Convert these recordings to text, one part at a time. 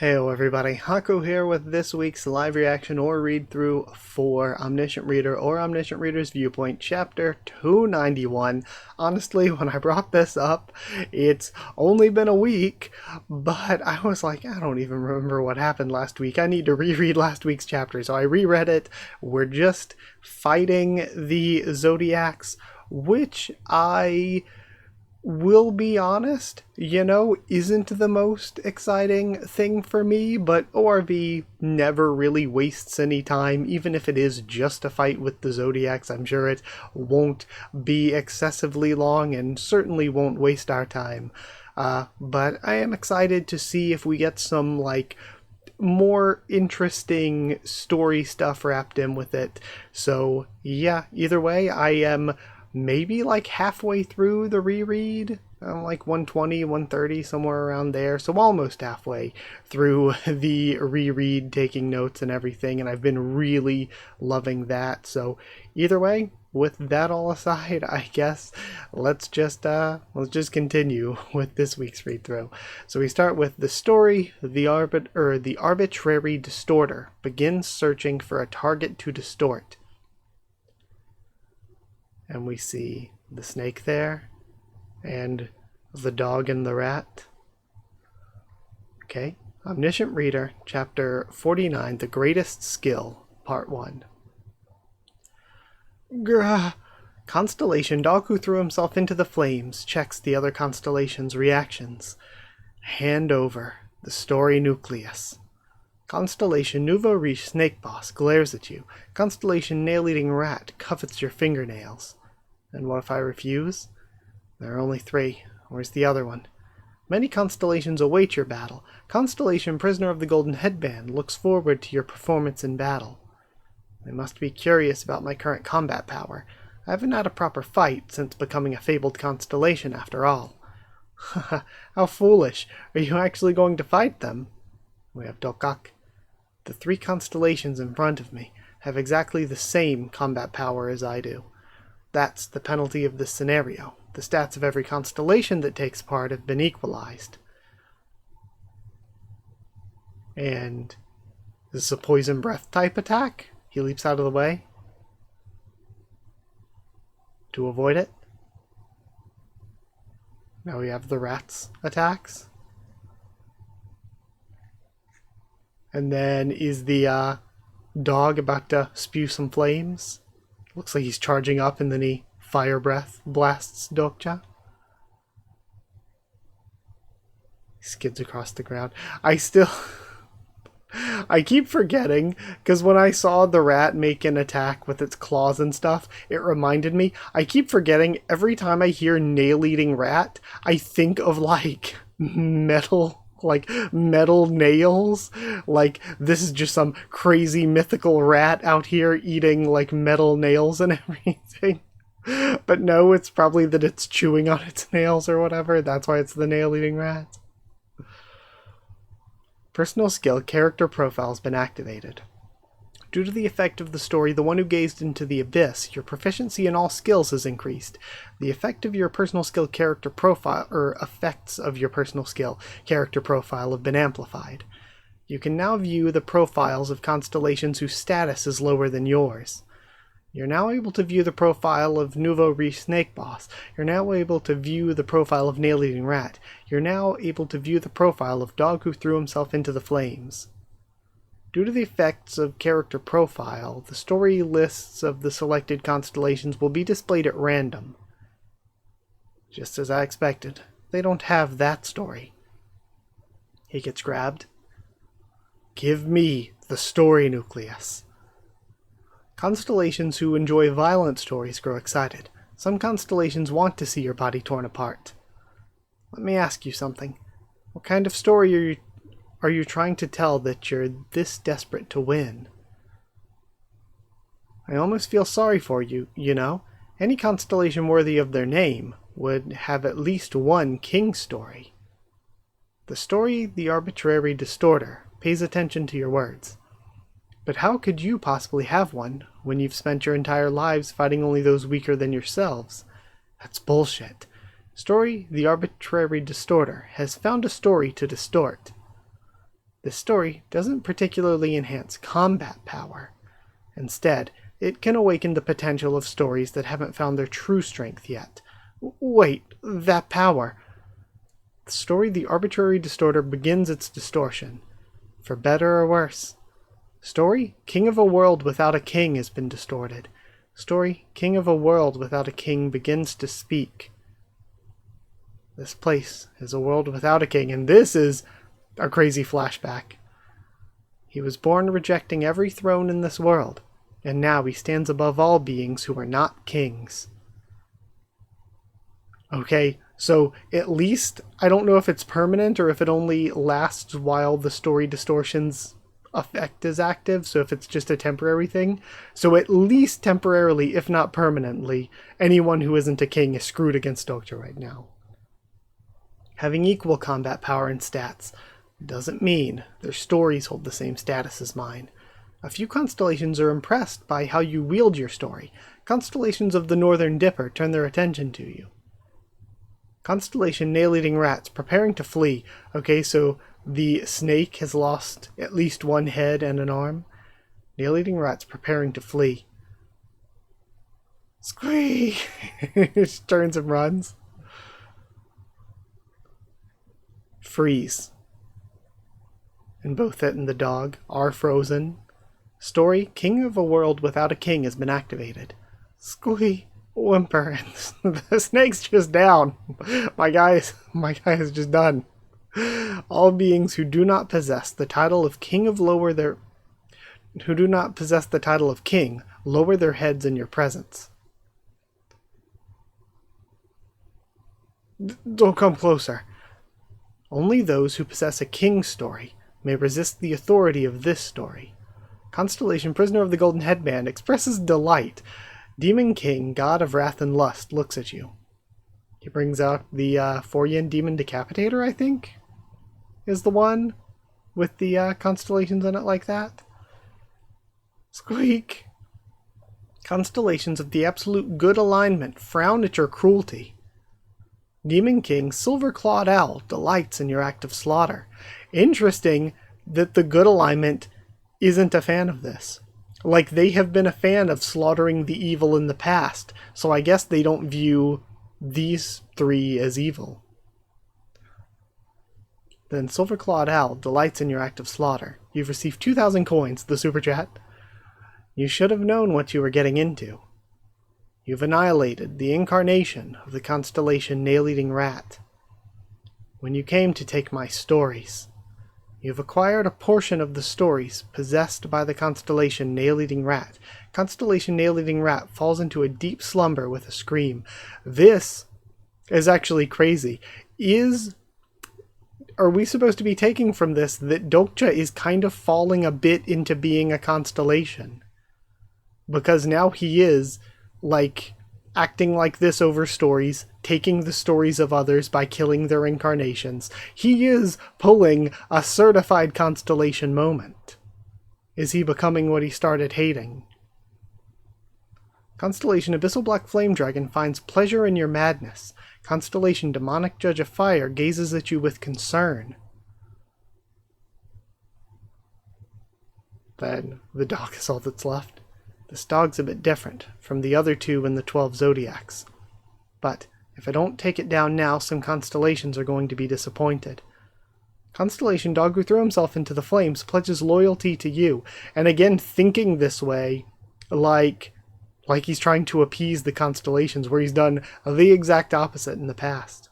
Heyo everybody, Haku here with this week's live reaction or read through for Omniscient Reader or Omniscient Reader's Viewpoint, chapter 291. Honestly, when I brought this up, it's only been a week, but I was like, I don't even remember what happened last week. I need to reread last week's chapter, so I reread it. We're just fighting the Zodiacs, which I will be honest, isn't the most exciting thing for me, but ORV never really wastes any time, even if it is just a fight with the Zodiacs. I'm sure it won't be excessively long and certainly won't waste our time. But I am excited to see if we get some, more interesting story stuff wrapped in with it. So, yeah, either way, I am maybe halfway through the reread. I'm 120, 130, somewhere around there. So almost halfway through the reread, taking notes and everything, and I've been really loving that. So either way, with that all aside, I guess let's just continue with this week's read through. So we start with the story. The arbitrary distorter begins searching for a target to distort. And we see the snake there, and the dog and the rat. Okay, Omniscient Reader, Chapter 49, The Greatest Skill, Part 1. Grah! Constellation Dokja threw himself into the flames, checks the other constellation's reactions. Hand over the story nucleus. Constellation Nouveau Riche Snake Boss glares at you. Constellation Nail-Eating Rat covets your fingernails. And what if I refuse? There are only 3. Where's the other one? Many constellations await your battle. Constellation Prisoner of the Golden Headband looks forward to your performance in battle. They must be curious about my current combat power. I haven't had a proper fight since becoming a fabled constellation after all. Haha, how foolish. Are you actually going to fight them? We have Dokja. The 3 constellations in front of me have exactly the same combat power as I do. That's the penalty of this scenario. The stats of every constellation that takes part have been equalized. And this is a poison breath type attack. He leaps out of the way to avoid it. Now we have the rat's attacks. And then is the dog about to spew some flames? Looks like he's charging up, and then he fire breath blasts Dokja. He skids across the ground. I keep forgetting, because when I saw the rat make an attack with its claws and stuff, it reminded me. I keep forgetting every time I hear nail-eating rat, I think of metal nails. This is just some crazy mythical rat out here eating metal nails and everything. But no, it's probably that it's chewing on its nails or whatever. That's why it's the nail-eating rat. Personal skill character profile has been activated. Due to the effect of the story, The One Who Gazed into the Abyss, your proficiency in all skills has increased. The effect of your personal skill character profile, effects of your personal skill character profile have been amplified. You can now view the profiles of constellations whose status is lower than yours. You're now able to view the profile of Nouveau Riche Snake Boss. You're now able to view the profile of Nail-Eating Rat. You're now able to view the profile of Dog Who Threw Himself into the Flames. Due to the effects of character profile, the story lists of the selected constellations will be displayed at random. Just as I expected, they don't have that story. He gets grabbed. Give me the story nucleus. Constellations who enjoy violent stories grow excited. Some constellations want to see your body torn apart. Let me ask you something. What kind of story are you trying to tell that you're this desperate to win? I almost feel sorry for you, Any constellation worthy of their name would have at least one king story. The story, The Arbitrary Distorter, pays attention to your words. But how could you possibly have one when you've spent your entire lives fighting only those weaker than yourselves? That's bullshit. Story, The Arbitrary Distorter, has found a story to distort. This story doesn't particularly enhance combat power. Instead, it can awaken the potential of stories that haven't found their true strength yet. Wait, that power. The story The Arbitrary Distorter begins its distortion. For better or worse. Story King of a World Without a King has been distorted. Story King of a World Without a King begins to speak. This place is a world without a king, and this is a crazy flashback. He was born rejecting every throne in this world, and now he stands above all beings who are not kings. Okay, so at least, I don't know if it's permanent or if it only lasts while the story distortion's effect is active, so if it's just a temporary thing. So at least temporarily, if not permanently, anyone who isn't a king is screwed against Dokja right now. Having equal combat power and stats doesn't mean their stories hold the same status as mine. A few constellations are impressed by how you wield your story. Constellations of the Northern Dipper turn their attention to you. Constellation Nail-Eating Rats preparing to flee. Okay, so the snake has lost at least one head and an arm. Nail-Eating Rats preparing to flee. Squee! Turns and runs. Freeze. And both it and the dog are frozen. Story King of a World Without a King has been activated. Squee, whimper, and the snake's just down. My guy is just done. All beings who do not possess the title of King lower their heads in your presence. Don't come closer. Only those who possess a king's story may resist the authority of this story. Constellation Prisoner of the Golden Headband expresses delight. Demon King, God of Wrath and Lust, looks at you. He brings out the 4-yen Demon Decapitator, I think, is the one with the constellations in it like that. Squeak! Constellations of the absolute good alignment frown at your cruelty. Demon King, Silver-Clawed Owl, delights in your act of slaughter. Interesting that the good alignment isn't a fan of this. Like, they have been a fan of slaughtering the evil in the past, so I guess they don't view these three as evil. Then Silver-Clawed Owl delights in your act of slaughter. You've received 2,000 coins, the super chat. You should have known what you were getting into. You've annihilated the incarnation of the constellation Nail-Eating Rat. When you came to take my stories, you've acquired a portion of the stories possessed by the constellation Nail-Eating Rat. Constellation Nail-Eating Rat falls into a deep slumber with a scream. This is actually crazy. Are we supposed to be taking from this that Dokja is kind of falling a bit into being a constellation? Because now he is like acting like this over stories, taking the stories of others by killing their incarnations. He is pulling a certified constellation moment. Is he becoming what he started hating? Constellation Abyssal Black Flame Dragon finds pleasure in your madness. Constellation Demonic Judge of Fire gazes at you with concern. Then the dog is all that's left. This dog's a bit different from the other two in the 12 zodiacs. But if I don't take it down now, some constellations are going to be disappointed. Constellation Dog who threw himself into the flames pledges loyalty to you, and again thinking this way, like he's trying to appease the constellations, where he's done the exact opposite in the past.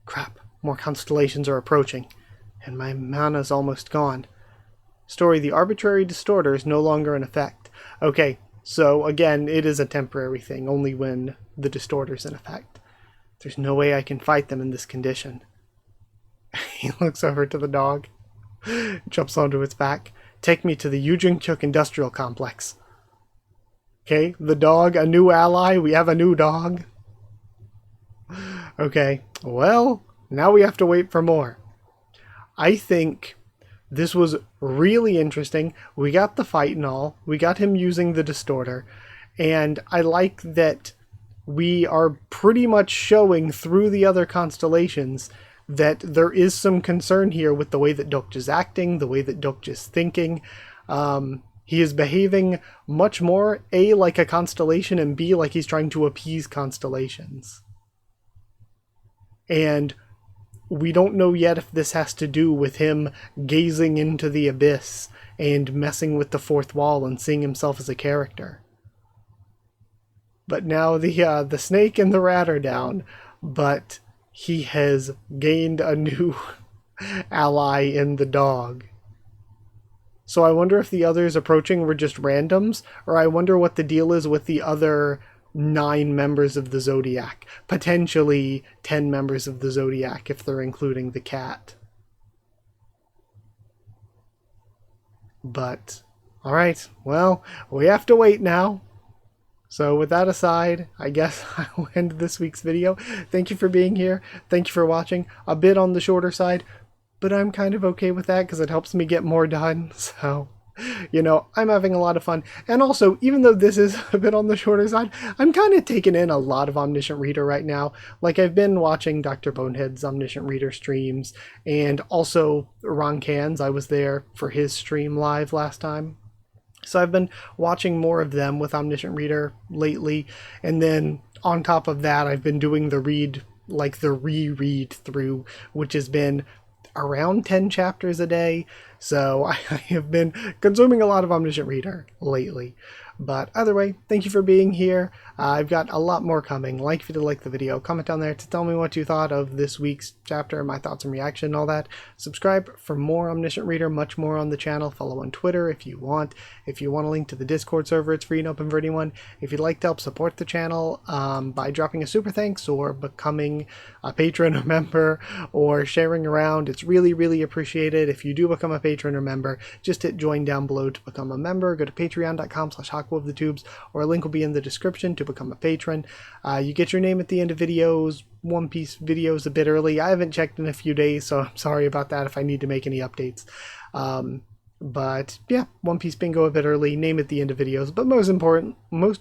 Crap, more constellations are approaching, and my mana's almost gone. Story The Arbitrary Distorter is no longer in effect. Okay, so again, it is a temporary thing, only when the distorter's in effect. There's no way I can fight them in this condition. He looks over to the dog, jumps onto its back. Take me to the Yujingchuk Industrial Complex. Okay, the dog, a new ally. We have a new dog. Okay, well, now we have to wait for more. I think this was really interesting. We got the fight and all. We got him using the distorter. And I like that we are pretty much showing through the other constellations that there is some concern here with the way that Dokja's acting, the way that Dokja's thinking. He is behaving much more, A, like a constellation, and B, like he's trying to appease constellations. And we don't know yet if this has to do with him gazing into the abyss and messing with the fourth wall and seeing himself as a character. But now the snake and the rat are down, but he has gained a new ally in the dog. So I wonder if the others approaching were just randoms, or I wonder what the deal is with the other 9 members of the Zodiac. Potentially 10 members of the Zodiac if they're including the cat. But, alright, well, we have to wait now. So with that aside, I guess I'll end this week's video. Thank you for being here. Thank you for watching. A bit on the shorter side, but I'm kind of okay with that because it helps me get more done. So, you know, I'm having a lot of fun. And also, even though this is a bit on the shorter side, I'm kind of taking in a lot of Omniscient Reader right now. Like, I've been watching Dr. Bonehead's Omniscient Reader streams, and also Ron Can's. I was there for his stream live last time. So I've been watching more of them with Omniscient Reader lately, and then on top of that, I've been doing the reread through, which has been around 10 chapters a day. So I have been consuming a lot of Omniscient Reader lately. But either way, thank you for being here. I've got a lot more coming. Like if you did like the video, comment down there to tell me what you thought of this week's chapter, my thoughts and reaction and all that. Subscribe for more Omniscient Reader, much more on the channel. Follow on Twitter if you want. If you want a link to the Discord server, it's free and open for anyone. If you'd like to help support the channel by dropping a super thanks or becoming a patron or member or sharing around, it's really, really appreciated. If you do become a patron or member, just hit join down below to become a member. Go to patreon.com/Haku of the Tubes, or a link will be in the description to become a patron. You get your name at the end of videos, One Piece videos a bit early. I haven't checked in a few days, so I'm sorry about that if I need to make any updates. But yeah, One Piece bingo a bit early, name at the end of videos, but most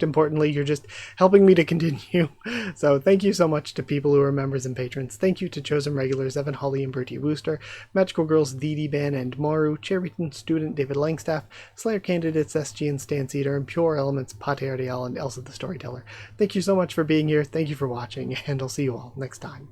importantly, you're just helping me to continue. So thank you so much to people who are members and patrons. Thank you to chosen regulars Evan, Holly, and Bertie Wooster, Magical Girls Dee Ben and Maru, Cherryton student David Langstaff, Slayer candidates SG and Stan Cedar, and Pure Elements Pate Ariel and Elsa the Storyteller. Thank you so much for being here. Thank you for watching, and I'll see you all next time.